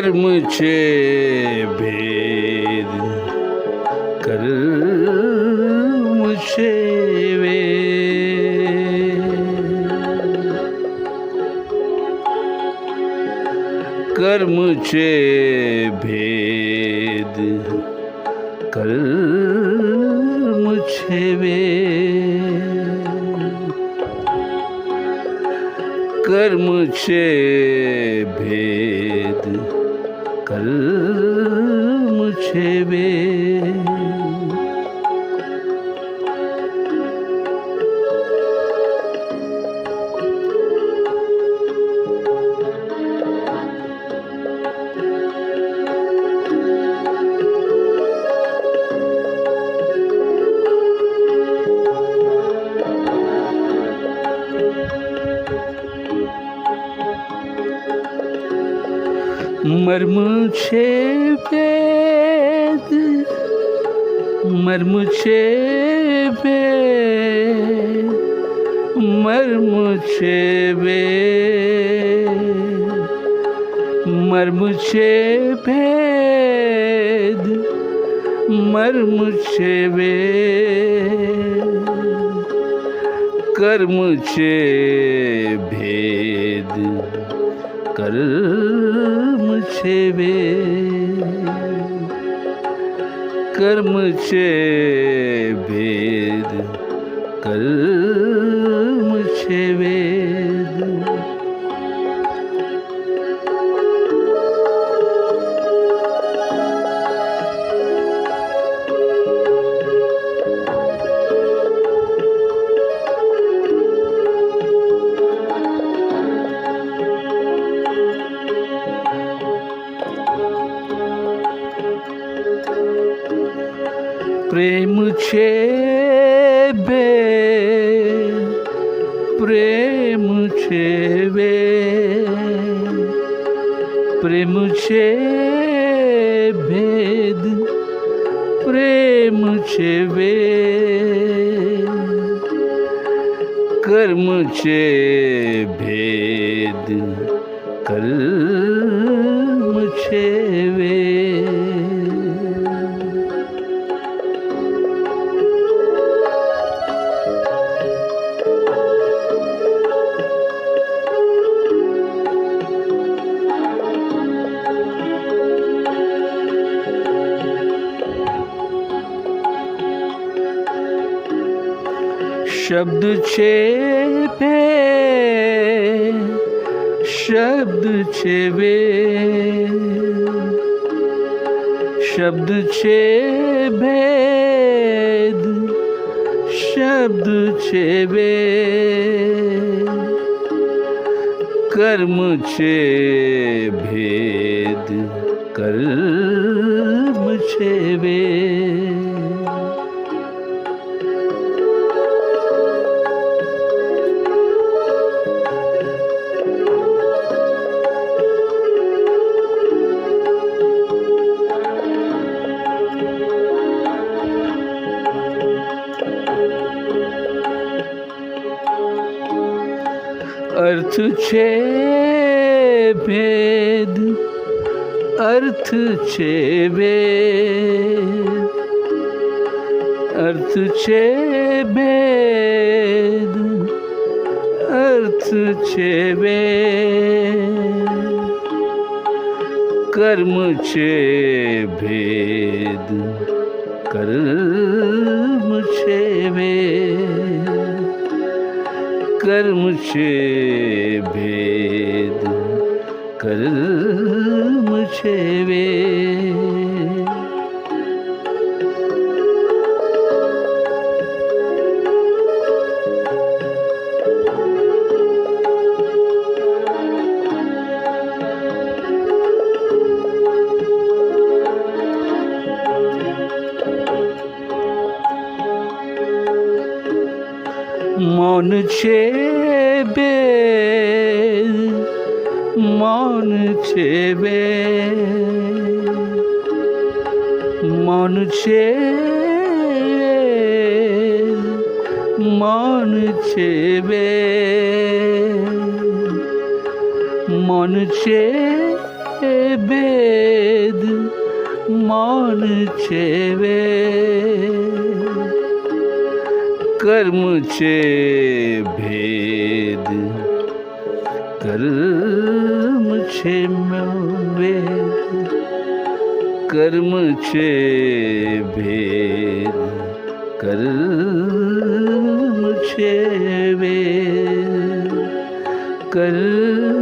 कर्म छे भेद कर्म छे कर्म छे भेद कर्म छे कर्म छे भेद कर्म छे मर्म छे भेद मर्म छे भेद मर्म छे भेद मर्म छे भेद मर्म छे भेद कर्म छे भेद कर्म छे कर्म छे भेद कर्म छे प्रेम छे भेद प्रेम छे भेद प्रेम छे भेद प्रेम छे भेद कर्म छे भेद कर्म छे शब्द छे भेद शब्द छे भेद शब्द छे भेद शब्द छे भेद कर्म छे भेद कर्म छे अर्थ छे भेद अर्थ छे भेद अर्थ छे भेद अर्थ छे भेद कर्म छे भेद कर्म छे कर्म छे भेद कर्म छे मौन छे भेद मौन छे भेद मौन छे भेद मौन छे भेद मौन छे ભેદ મૌન છે વેદ કર્મ છે ભેદ કર્મ છે વેદ કર્મ છે ભેદ કર્મ છે વેદ કર્મ